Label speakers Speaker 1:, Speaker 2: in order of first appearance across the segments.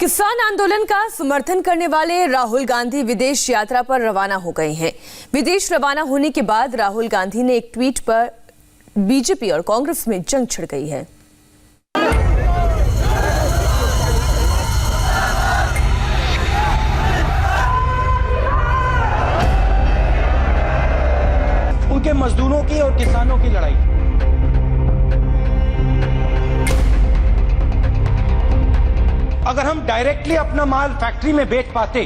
Speaker 1: किसान आंदोलन का समर्थन करने वाले राहुल गांधी विदेश यात्रा पर रवाना हो गए हैं। विदेश रवाना होने के बाद राहुल गांधी ने एक ट्वीट पर बीजेपी और कांग्रेस में जंग छिड़ गई है।
Speaker 2: उनके मजदूरों की और किसानों की लड़ाई। अगर हम डायरेक्टली अपना माल फैक्ट्री में बेच पाते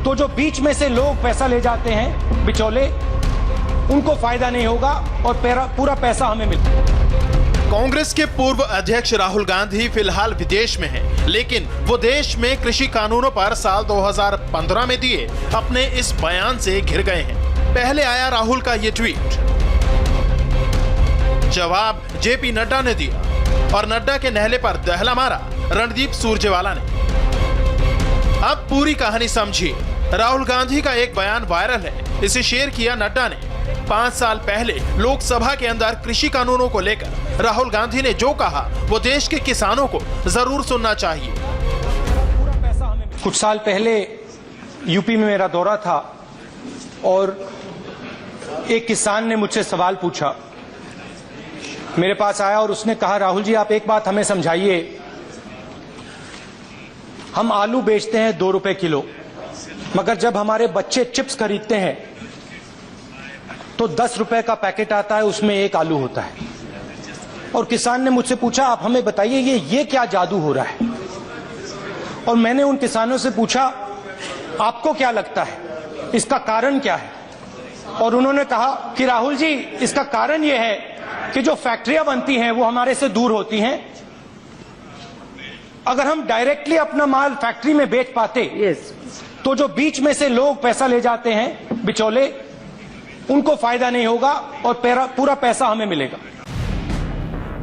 Speaker 2: तो जो बीच में से लोग पैसा ले जाते हैं बिचौले, उनको फायदा नहीं होगा और पूरा पैसा हमें मिलता।
Speaker 3: कांग्रेस के पूर्व अध्यक्ष राहुल गांधी फिलहाल विदेश में हैं, लेकिन वो देश में कृषि कानूनों पर साल 2015 में दिए अपने इस बयान से घिर गए हैं। पहले आया राहुल का ये ट्वीट, जवाब जेपी नड्डा ने दिया और नड्डा के नहले पर दहला मारा रणदीप सुरजेवाला ने। अब पूरी कहानी समझिए। राहुल गांधी का एक बयान वायरल है, इसे शेयर किया नड्डा ने। 5 साल पहले लोकसभा के अंदर कृषि कानूनों को लेकर राहुल गांधी ने जो कहा वो देश के किसानों को जरूर सुनना चाहिए।
Speaker 2: कुछ साल पहले यूपी में मेरा दौरा था और एक किसान ने मुझसे सवाल पूछा, मेरे पास आया और उसने कहा, राहुल जी आप एक बात हमें समझाइए, हम आलू बेचते हैं 2 रुपए किलो, मगर जब हमारे बच्चे चिप्स खरीदते हैं तो 10 रुपए का पैकेट आता है, उसमें 1 आलू होता है। और किसान ने मुझसे पूछा, आप हमें बताइए ये क्या जादू हो रहा है। और मैंने उन किसानों से पूछा, आपको क्या लगता है इसका कारण क्या है। और उन्होंने कहा कि राहुल जी इसका कारण यह है कि जो फैक्ट्रियां बनती हैं वो हमारे से दूर होती हैं। अगर हम डायरेक्टली अपना माल फैक्ट्री में बेच पाते तो जो बीच में से लोग पैसा ले जाते हैं बिचौले, उनको फायदा नहीं होगा और पूरा पैसा हमें मिलेगा।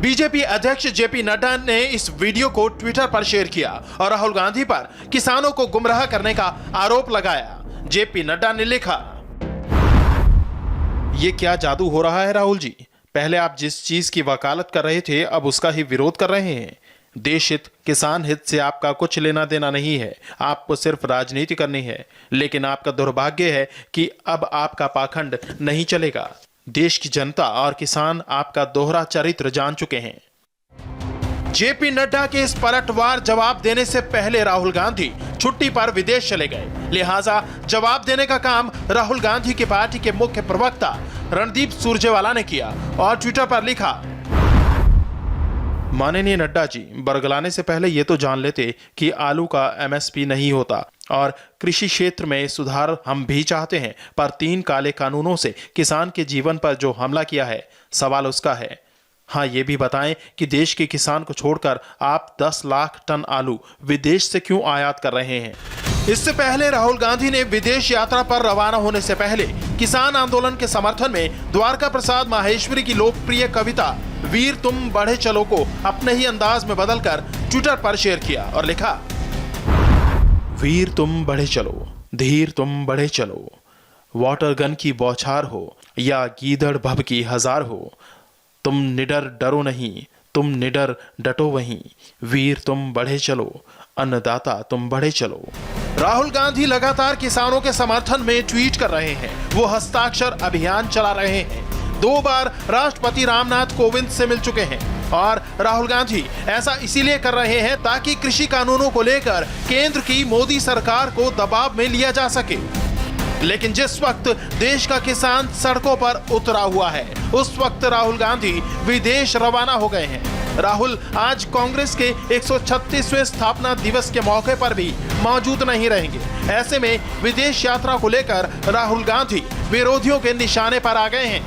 Speaker 3: बीजेपी अध्यक्ष जेपी नड्डा ने इस वीडियो को ट्विटर पर शेयर किया और राहुल गांधी पर किसानों को गुमराह करने का आरोप लगाया। जेपी नड्डा ने लिखा, ये क्या जादू हो रहा है राहुल जी। पहले आप जिस चीज की वकालत कर रहे थे अब उसका ही विरोध कर रहे हैं। देश हित, किसान हित से आपका कुछ लेना देना नहीं है, आपको सिर्फ राजनीति करनी है। लेकिन आपका दुर्भाग्य है कि अब आपका पाखंड नहीं चलेगा। देश की जनता और किसान आपका दोहरा चरित्र जान चुके हैं। जेपी नड्डा के इस पलटवार जवाब देने से पहले राहुल गांधी छुट्टी पर विदेश चले गए, लिहाजा जवाब देने का काम राहुल गांधी की पार्टी के मुख्य प्रवक्ता रणदीप सुरजेवाला ने किया और ट्विटर पर लिखा, माननीय नड्डा जी, बरगलाने से पहले ये तो जान लेते कि आलू का एमएसपी नहीं होता और कृषि क्षेत्र में सुधार हम भी चाहते हैं, पर 3 काले कानूनों से किसान के जीवन पर जो हमला किया है सवाल उसका है। हाँ, ये भी बताएं कि देश के किसान को छोड़कर आप 10 लाख टन आलू विदेश से क्यों आयात कर रहे हैं। इससे पहले राहुल गांधी ने विदेश यात्रा पर रवाना होने से पहले किसान आंदोलन के समर्थन में द्वारका प्रसाद माहेश्वरी की लोकप्रिय कविता वीर तुम बढ़े चलो को अपने ही अंदाज में बदलकर ट्विटर पर शेयर किया और लिखा, वीर तुम बढ़े चलो, धीर तुम बढ़े चलो, वाटर गन की बौछार हो या गीदड़ भभ की हजार हो, तुम निडर डरो नहीं, तुम निडर डटो वहीं, वीर तुम बढ़े चलो, अन्नदाता तुम बढ़े चलो। राहुल गांधी लगातार किसानों के समर्थन में ट्वीट कर रहे हैं। वो हस्ताक्षर अभियान चला रहे हैं। 2 बार राष्ट्रपति रामनाथ कोविंद से मिल चुके हैं और राहुल गांधी ऐसा इसीलिए कर रहे हैं ताकि कृषि कानूनों को लेकर केंद्र की मोदी सरकार को दबाव में लिया जा सके। लेकिन जिस वक्त देश का किसान सड़कों पर उतरा हुआ है, उस वक्त राहुल गांधी विदेश रवाना हो गए हैं। राहुल आज कांग्रेस के 136वें स्थापना दिवस के मौके पर भी मौजूद नहीं रहेंगे। ऐसे में विदेश यात्रा को लेकर राहुल गांधी विरोधियों के निशाने पर आ गए हैं।